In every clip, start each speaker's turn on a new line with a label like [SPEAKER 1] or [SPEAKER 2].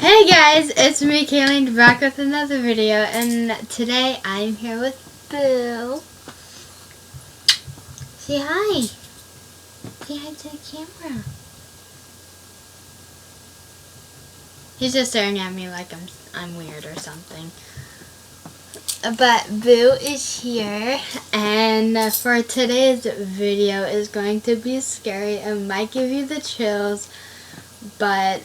[SPEAKER 1] Hey guys, it's me, Kayleen, back with another video, and today I'm here with Boo. Say hi. Say hi to the camera. He's just staring at me like I'm weird or something. But Boo is here, and for today's video is going to be scary. It might give you the chills, but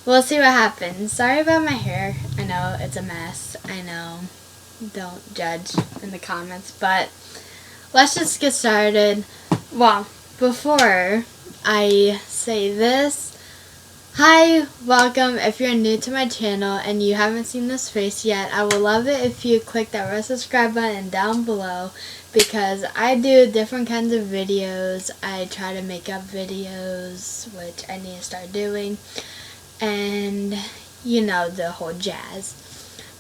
[SPEAKER 1] we'll see what happens. Sorry about my hair. I know it's a mess. I know. Don't judge in the comments. But let's just get started. Well, before I say this, hi, welcome. If you're new to my channel and you haven't seen this face yet, I would love it if you click that red subscribe button down below, because I do different kinds of videos. I try to make up videos, which I need to start doing. And you know, the whole jazz.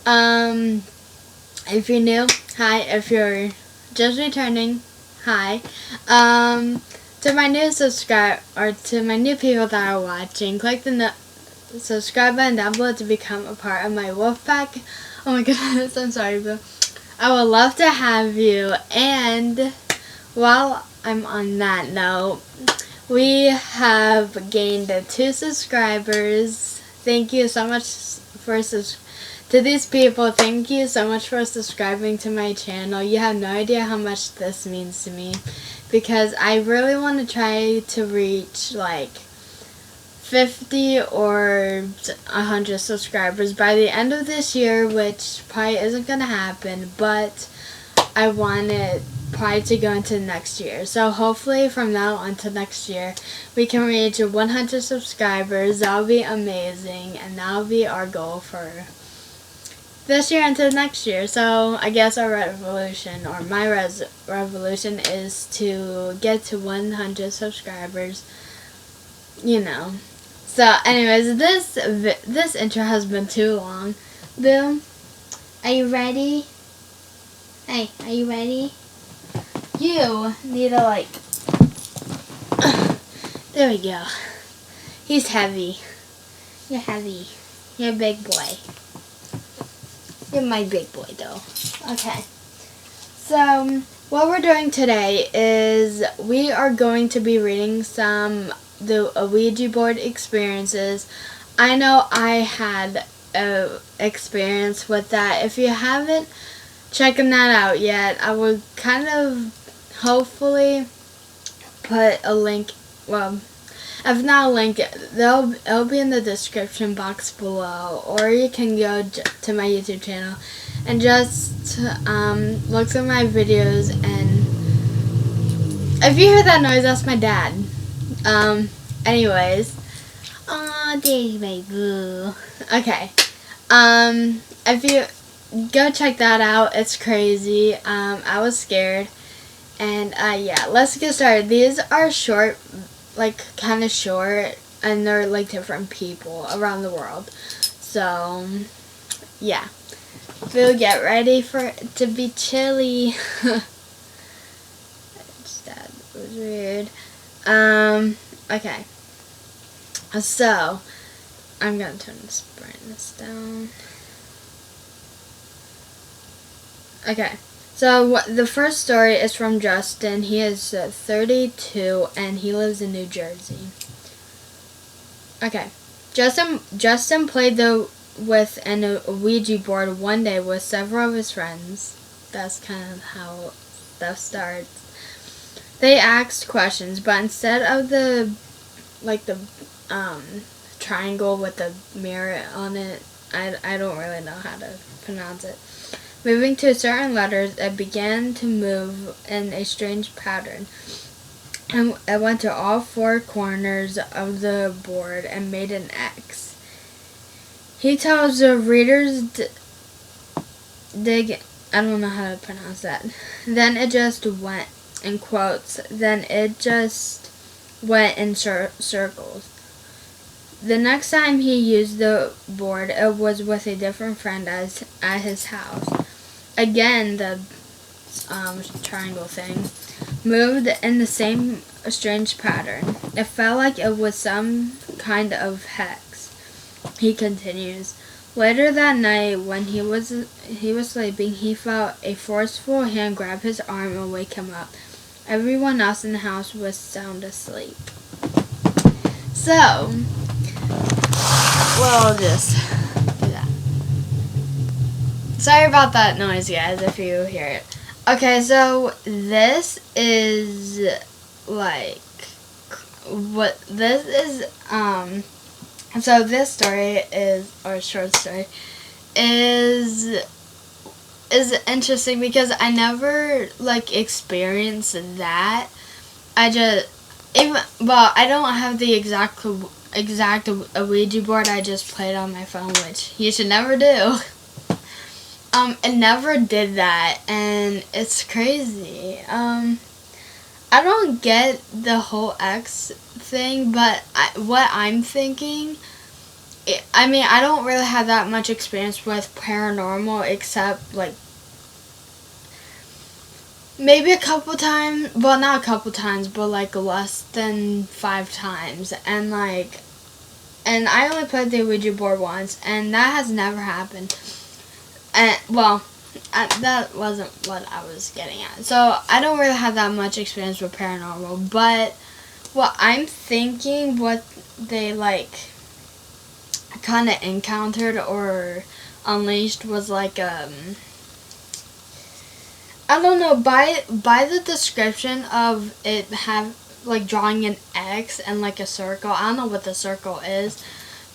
[SPEAKER 1] If you're new, hi. If you're just returning, hi. To my new to my new people that are watching, click the subscribe button down below to become a part of my wolf pack. Oh my goodness, I'm sorry, Boo. I would love to have you. And while I'm on that note, we have gained 2 subscribers. Thank you so much to these people. Thank you so much for subscribing to my channel. You have no idea how much this means to me, because I really want to try to reach like 50 or 100 subscribers by the end of this year, which probably isn't going to happen, but I want it probably to go into next year. So hopefully from now until next year we can reach 100 subscribers. That would be amazing, and that will be our goal for this year until next year. So I guess our revolution, or my revolution, is to get to 100 subscribers, you know. So anyways, this intro has been too long. Boom, are you ready? Hey, are you ready? You need to like, there we go. He's heavy. You're heavy. You're a big boy. You're my big boy though. Okay. So what we're doing today is we are going to be reading the Ouija board experiences. I know I had a experience with that. If you haven't checking that out yet, I would kind of hopefully put a link, well, if not a link, it'll be in the description box below, or you can go to my YouTube channel and just look through my videos. And if you hear that noise, that's my dad. Anyways, oh, there's my boo. Okay, if you go check that out, it's crazy. I was scared. And yeah, let's get started. These are short, like kind of short, and they're like different people around the world. So yeah, we'll get ready for it to be chilly. That was weird. Okay, so I'm gonna turn this brightness down. Okay, so the first story is from Justin. He is 32 and he lives in New Jersey. Okay, Justin played with an Ouija board one day with several of his friends. That's kind of how stuff starts. They asked questions, but instead of the triangle with the mirror on it, I don't really know how to pronounce it. Moving to certain letters, it began to move in a strange pattern. And it went to all 4 corners of the board and made an X. He tells the readers I don't know how to pronounce that. Then it just went, in quotes, then it just went in circles. The next time he used the board, it was with a different friend at his house. Again, the triangle thing moved in the same strange pattern. It felt like it was some kind of hex. He continues. Later that night, when he was sleeping, he felt a forceful hand grab his arm and wake him up. Everyone else in the house was sound asleep. So, we'll just do that. Sorry about that noise, guys, if you hear it. Okay, so this is like what this is. So this story is, or short story, is interesting because I never like experienced that. I don't have the exact Ouija board. I just played on my phone, which you should never do. It never did that, and it's crazy. I don't get the whole X thing, but what I'm thinking, I don't really have that much experience with paranormal, except like maybe a couple times. Well, not a couple times, but like less than 5 times, and I only played the Ouija board once, and that has never happened. And that wasn't what I was getting at. So I don't really have that much experience with paranormal, but what I'm thinking, what they like kind of encountered or unleashed was like I don't know, by the description of it have like drawing an X and like a circle. I don't know what the circle is,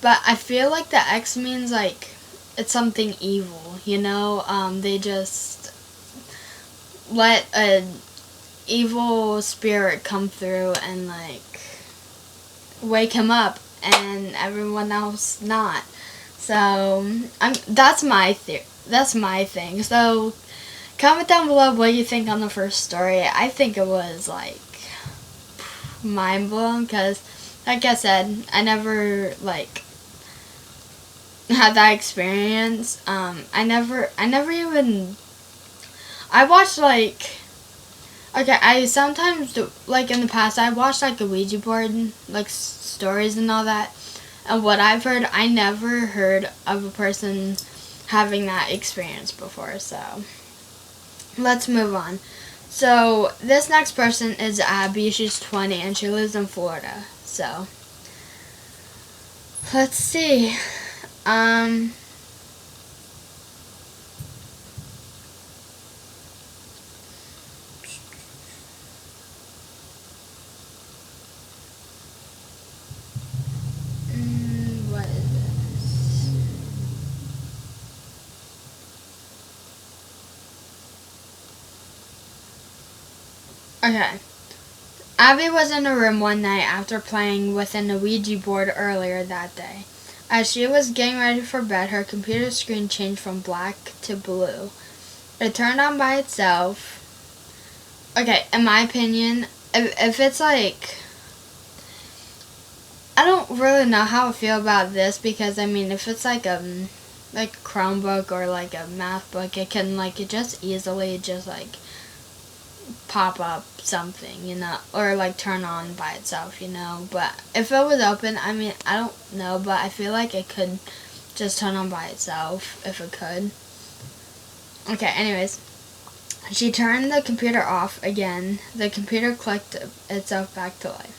[SPEAKER 1] but I feel like the X means like it's something evil, you know? They just let a evil spirit come through and like wake him up, and everyone else not. So that's my thing. So comment down below what you think on the first story. I think it was like mind blowing because, like I said, I never like had that experience. I never even. I watched like. Okay, I sometimes like in the past I watched like a Ouija board like stories and all that, and what I've heard, I never heard of a person having that experience before. So let's move on. So this next person is Abby. She's 20 and she lives in Florida. So let's see. What is this? Okay. Abby was in her room one night after playing with an Ouija board earlier that day. As she was getting ready for bed, her computer screen changed from black to blue. It turned on by itself. Okay, in my opinion, if it's like, I don't really know how I feel about this because I mean, if it's like a Chromebook or like a math book, it can like just easily just like pop up something, you know, or like turn on by itself, you know. But if it was open, I mean, I don't know, but I feel like it could just turn on by itself if it could. Okay, anyways, she turned the computer off again. The computer clicked itself back to life.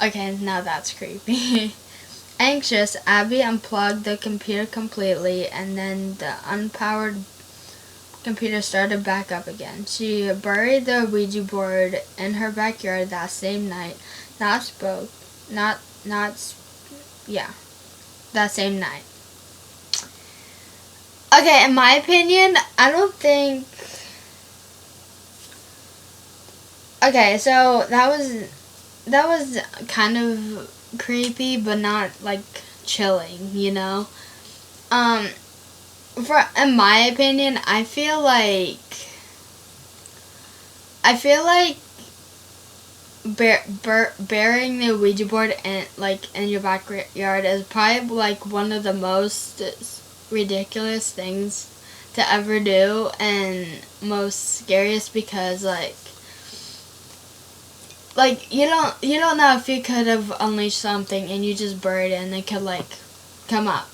[SPEAKER 1] Okay, now that's creepy. Anxious, Abby unplugged the computer completely, and then the unpowered computer started back up again. She buried the Ouija board in her backyard that same night. That same night. Okay, in my opinion, I don't think. Okay, so that was kind of creepy, but not like chilling, you know. In my opinion, I feel like burying the Ouija board in your backyard is probably like one of the most ridiculous things to ever do and most scariest because like you don't know if you could have unleashed something and you just buried it and it could like come up,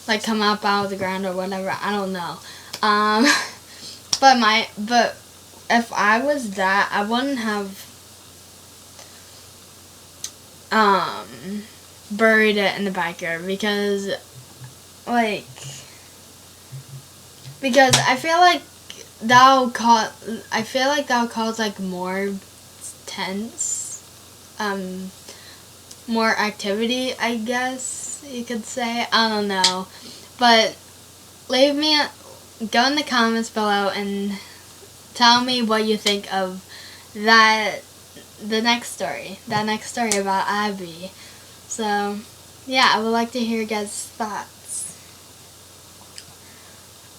[SPEAKER 1] like come up out of the ground or whatever. I don't know. Um, but if I was that, I wouldn't have buried it in the backyard because I feel like that'll cause like more tense, more activity, I guess you could say. I don't know, but go in the comments below and tell me what you think of that next story about Abby. So yeah, I would like to hear your guys' thoughts.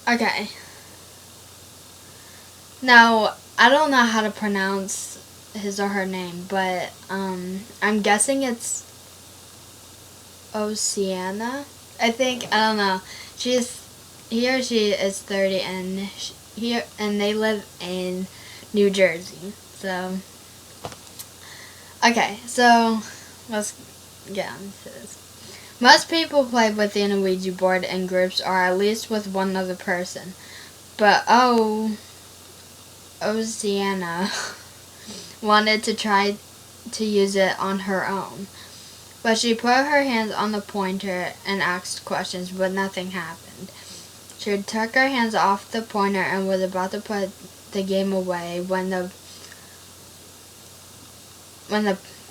[SPEAKER 1] Okay. Now, I don't know how to pronounce his or her name, but I'm guessing it's Oceana. I think, I don't know. He or she is 30 and they live in New Jersey. So okay, so let's get on to this. Most people play with the Ouija board in groups or at least with one other person. But Oceana wanted to try to use it on her own. But she put her hands on the pointer and asked questions, but nothing happened. She took her hands off the pointer and was about to put the game away when the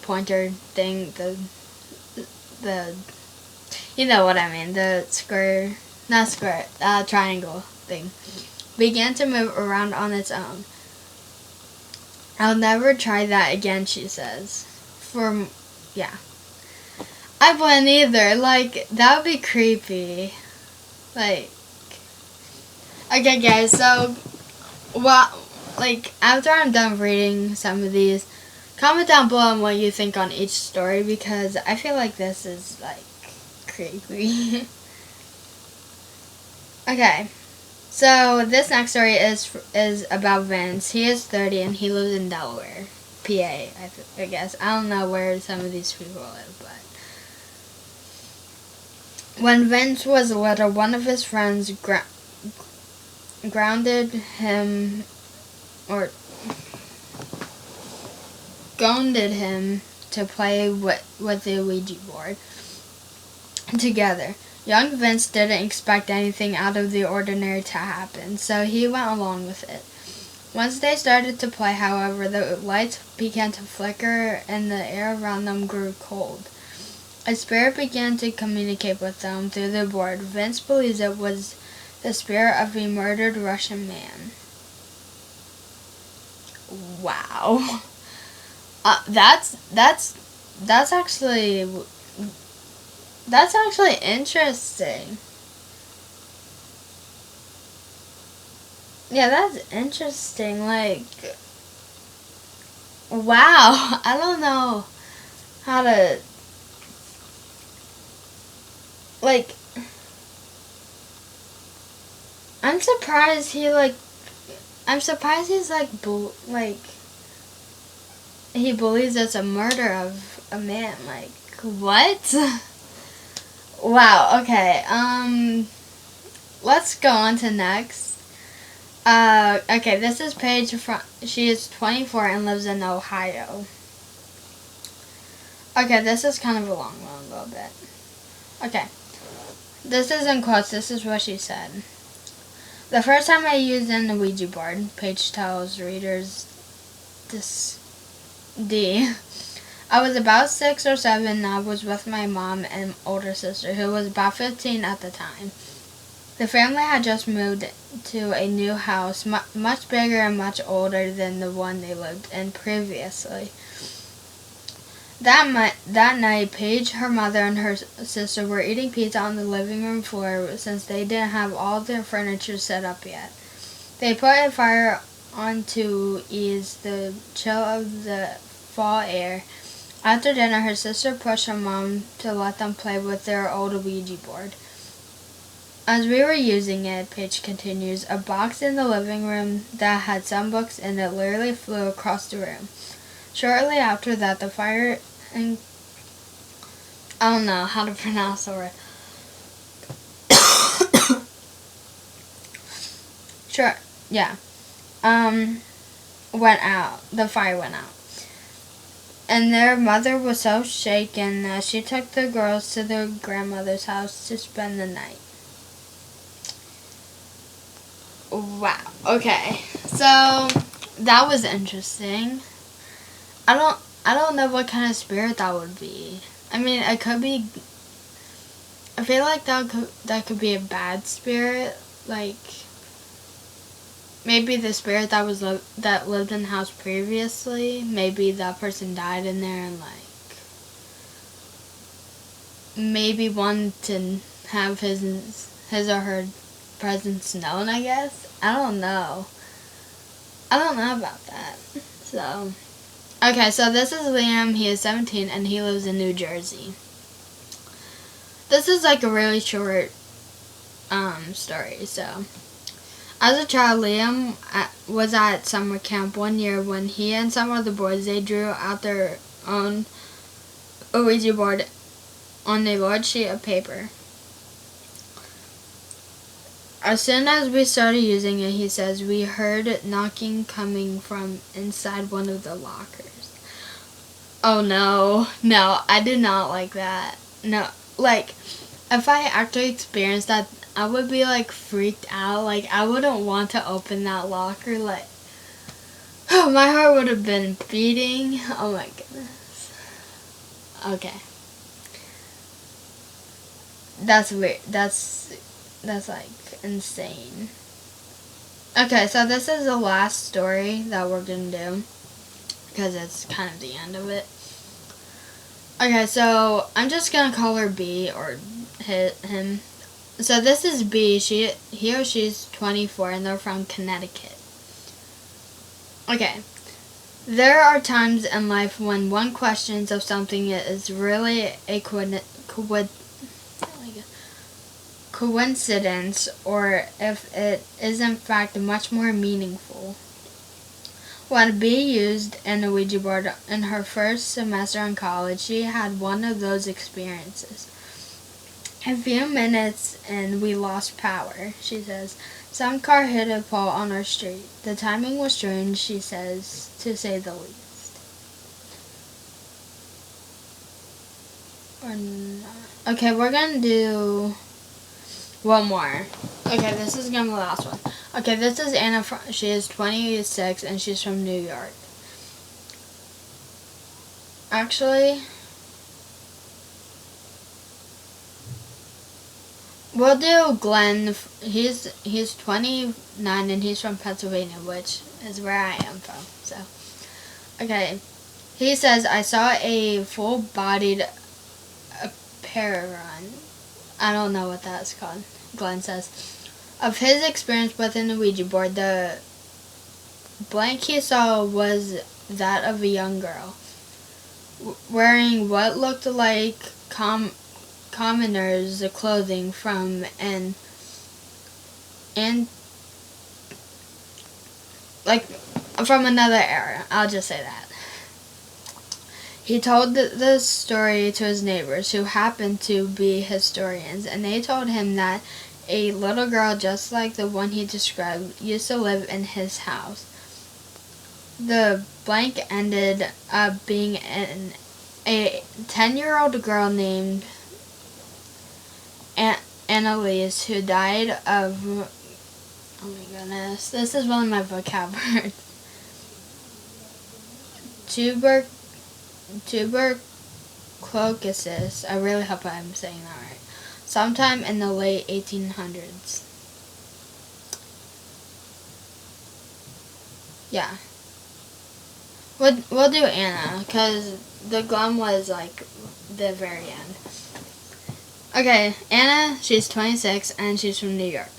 [SPEAKER 1] pointer thing, the you know what I mean, the triangle thing, began to move around on its own. I'll never try that again, she says. I wouldn't either. Like, that would be creepy. Like, okay guys, so, after I'm done reading some of these, comment down below on what you think on each story, because I feel like this is, like, creepy. Okay, so this next story is about Vince. He is 30 and he lives in Delaware, PA, I guess. I don't know where some of these people live, but when Vince was little, one of his friends grounded him to play with the Ouija board together. Young Vince didn't expect anything out of the ordinary to happen, so he went along with it. Once they started to play, however, the lights began to flicker and the air around them grew cold. A spirit began to communicate with them through the board. Vince believes it was the spirit of a murdered Russian man. Wow. That's actually interesting. Yeah, that's interesting. Like, wow. I don't know how to, like, I'm surprised he's like, he believes it's a murder of a man. Like, what? Wow, okay, let's go on to next. Okay, this is Paige she is 24 and lives in Ohio. Okay, this is kind of a long one, a little bit. Okay, this is in quotes, this is what she said. The first time I used an Ouija board, Paige tells readers I was about 6 or 7 and I was with my mom and older sister, who was about 15 at the time. The family had just moved to a new house, much bigger and much older than the one they lived in previously. That night, Paige, her mother, and her sister were eating pizza on the living room floor since they didn't have all their furniture set up yet. They put a fire on to ease the chill of the fall air. After dinner, her sister pushed her mom to let them play with their old Ouija board. As we were using it, Paige continues, a box in the living room that had some books in it literally flew across the room. Shortly after that, the fire I don't know how to pronounce the word. Sure, yeah. Went out. The fire went out. And their mother was so shaken that she took the girls to their grandmother's house to spend the night. Wow. Okay. So that was interesting. I don't know what kind of spirit that would be. I mean, it could be. I feel like that could be a bad spirit, like maybe the spirit that lived in the house previously. Maybe that person died in there and like maybe wanted to have his or her presence known. I guess I don't know. I don't know about that. So okay, so this is Liam. He is 17 and he lives in New Jersey. This is like a really short story. So, as a child, Liam was at summer camp one year when he and some of the boys, they drew out their own Ouija board on a large sheet of paper. As soon as we started using it, he says, we heard knocking coming from inside one of the lockers. Oh no, I do not like that. No, like, if I actually experienced that, I would be like freaked out. Like, I wouldn't want to open that locker. Like, oh, my heart would have been beating. Oh my goodness. Okay. That's weird. That's like insane. Okay, so this is the last story that we're gonna do because it's kind of the end of it. Okay, so I'm just gonna call her B or him. So this is B. He or she's 24 and they're from Connecticut. Okay. There are times in life when one questions if something is really a coincidence or if it is in fact much more meaningful. When B used an Ouija board in her first semester in college, she had one of those experiences. A few minutes and we lost power, she says. Some car hit a pole on our street. The timing was strange, she says, to say the least. Or not. Okay, we're gonna do one more. Okay, this is gonna be the last one. Okay, this is Anna. She is 26 and she's from New York. Actually, we'll do Glenn. He's 29 and he's from Pennsylvania, which is where I am from. So, okay. He says, I saw a full-bodied apparition. I don't know what that's called. Glenn says. Of his experience with an Ouija board, the blank he saw was that of a young girl, wearing what looked like commoner's clothing from from another era. I'll just say that. He told the story to his neighbors, who happened to be historians, and they told him that a little girl just like the one he described used to live in his house. The blank ended up being a 10-year-old girl named Annalise, who died of, oh my goodness, this is one of my vocab words, tuberculosis. I really hope I'm saying that right. Sometime in the late 1800s. Yeah. We'll do Anna, because the Glum was like the very end. Okay, Anna, she's 26 and she's from New York.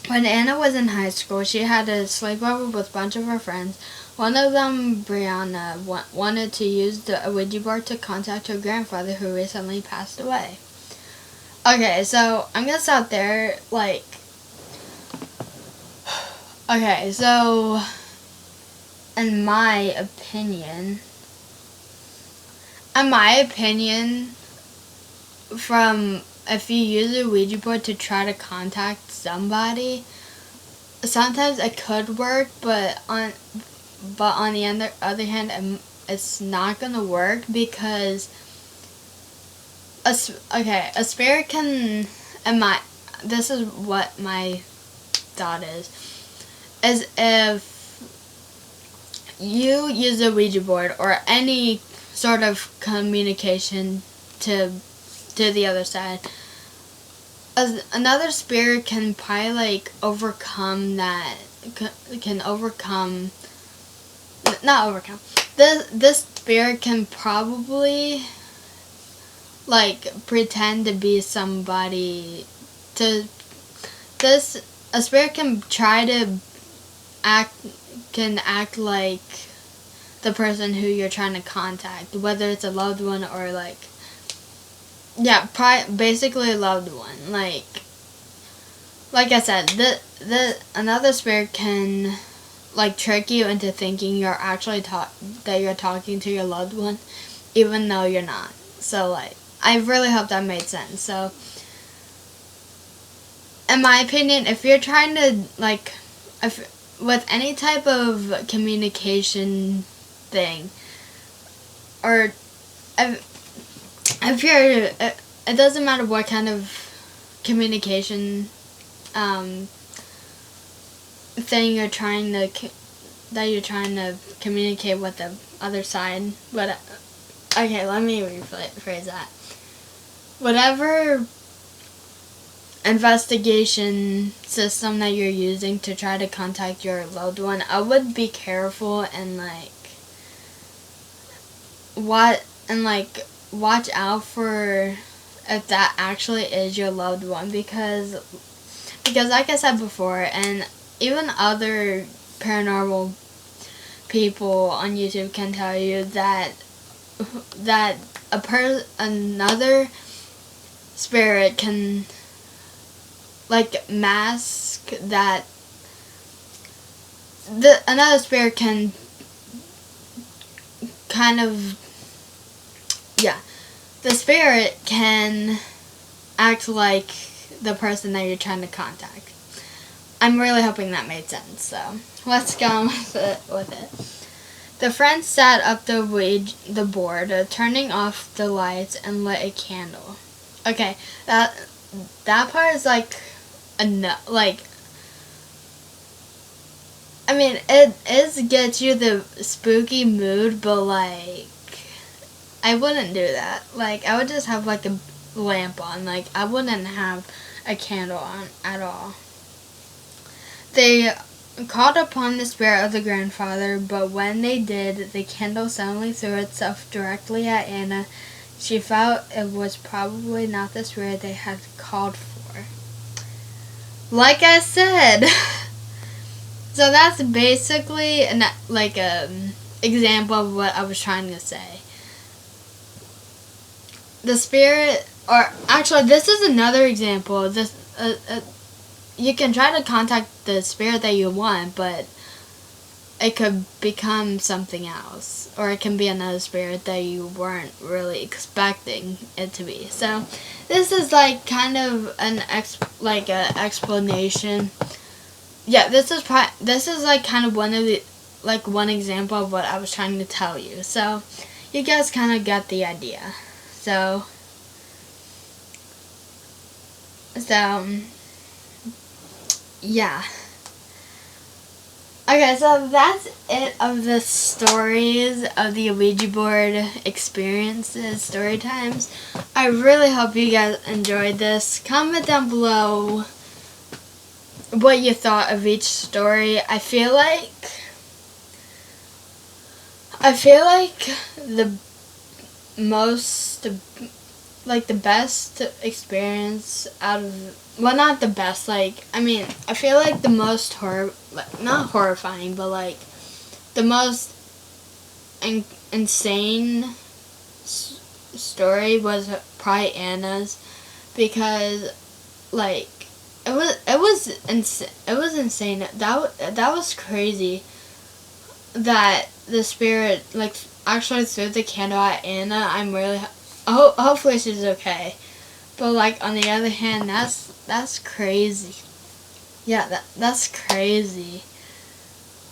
[SPEAKER 1] When Anna was in high school, she had a sleepover with a bunch of her friends. One of them, Brianna, wanted to use the Ouija board to contact her grandfather who recently passed away. Okay, so I'm gonna stop there. Like, okay, so in my opinion, if you use a Ouija board to try to contact somebody, sometimes it could work, but on the other hand, it's not gonna work because a spirit can, this is what my thought is if you use a Ouija board or any sort of communication to the other side, another spirit can probably like overcome that, can overcome, not overcome, this spirit can probably like pretend to be somebody, a spirit can try to act like the person who you're trying to contact, whether it's a loved one or like, yeah, basically a loved one. Like I said, another spirit can like trick you into thinking you're actually that you're talking to your loved one, even though you're not. So like, I really hope that made sense. So, in my opinion, if you're trying to like, with any type of communication thing, or if you're, it doesn't matter what kind of communication thing you're trying to communicate with the other side. But okay, let me rephrase that. Whatever investigation system that you're using to try to contact your loved one, I would be careful and watch out for if that actually is your loved one, because like I said before, and even other paranormal people on YouTube can tell you that another spirit can like mask that another spirit can kind of, yeah, the spirit can act like the person that you're trying to contact. I'm really hoping that made sense, so let's go on with it. The friends sat up the board, turning off the lights and lit a candle. Okay, that part is like like, I mean, it gets you the spooky mood, but like, I wouldn't do that. Like, I would just have like a lamp on. Like, I wouldn't have a candle on at all. They called upon the spirit of the grandfather, but when they did, the candle suddenly threw itself directly at Anna. She felt it was probably not the spirit they had called for. Like I said, so that's basically an example of what I was trying to say. The spirit, or actually, this is another example. This you can try to contact the spirit that you want, but it could become something else, or it can be another spirit that you weren't really expecting it to be. So this is like kind of an explanation. Yeah, this is like kind of one example of what I was trying to tell you. So you guys kind of got the idea. So yeah. Okay, so that's it of the stories of the Ouija board experiences, story times. I really hope you guys enjoyed this. Comment down below what you thought of each story. I feel like the most, like the best experience out of, well, not the best, like, I mean, I feel like the most not horrifying, but like the most insane story was probably Anna's, because like it was insane. That was crazy that the spirit like actually threw the candle at Anna. I'm really hopefully she's okay. But like on the other hand, that's crazy. Yeah, that's crazy.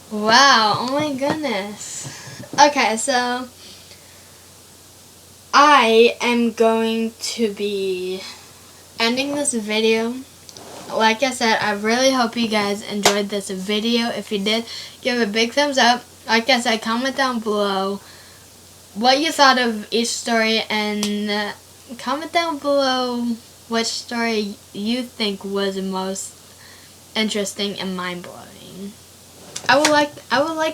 [SPEAKER 1] Wow, oh my goodness. Okay, so I am going to be ending this video. Like I said, I really hope you guys enjoyed this video. If you did, give a big thumbs up. Like I said, comment down below what you thought of each story, and comment down below which story you think was the most interesting and mind-blowing. I would like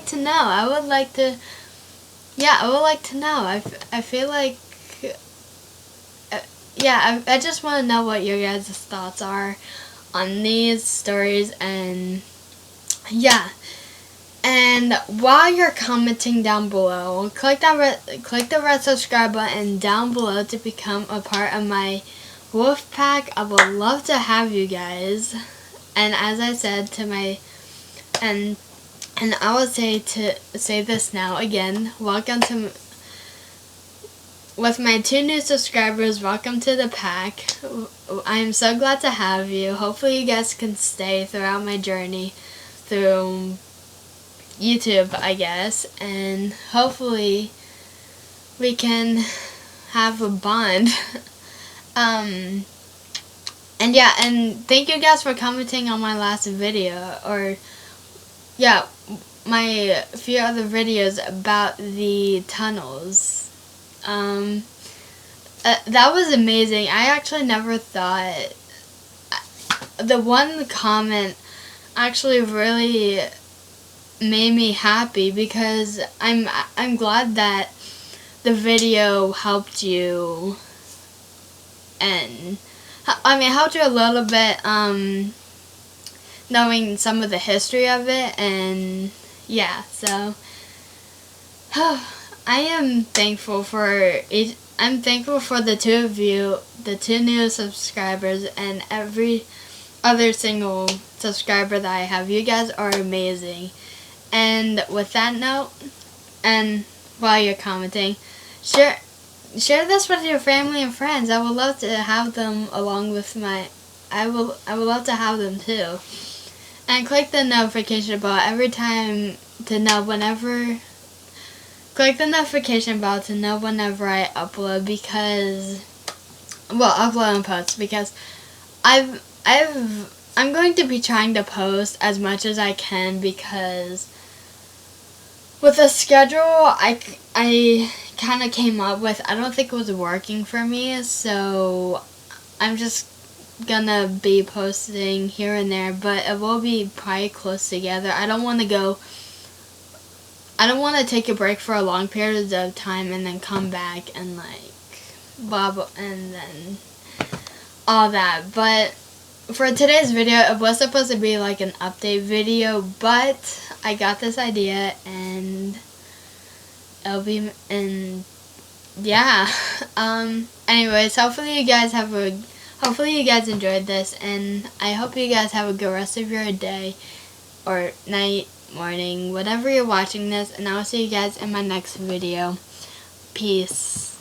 [SPEAKER 1] to know. I would like to know. I feel like I just want to know what your guys' thoughts are on these stories, and yeah. And while you're commenting down below, click the red subscribe button down below to become a part of my wolf pack. I would love to have you guys. And as I said and I would say this now again. Welcome to, with my 2 new subscribers, welcome to the pack. I am so glad to have you. Hopefully you guys can stay throughout my journey through YouTube, I guess, and hopefully we can have a bond. And yeah, and thank you guys for commenting on my last video, or yeah, my few other videos about the tunnels. That was amazing. I actually never thought, the one comment actually really made me happy, because I'm glad that the video helped you, and helped you a little bit, knowing some of the history of it, and yeah, so I am thankful for I'm thankful for the 2 of you, the 2 new subscribers, and every other single subscriber that I have. You guys are amazing. And with that note, and while you're commenting, share this with your family and friends. I would love to have them along with I would love to have them too. And click the notification bell every time to know whenever. Click the notification bell to know whenever I upload, because, well, upload and post, because I'm going to be trying to post as much as I can, because with the schedule I kind of came up with, I don't think it was working for me, so I'm just gonna be posting here and there, but it will be probably close together. I don't want to take a break for a long period of time and then come back and like blah blah and then all that. But for today's video, it was supposed to be like an update video, but I got this idea, and it'll be, and yeah. Anyways, hopefully you guys enjoyed this, and I hope you guys have a good rest of your day or night, morning, whatever you're watching this, and I'll see you guys in my next video. Peace.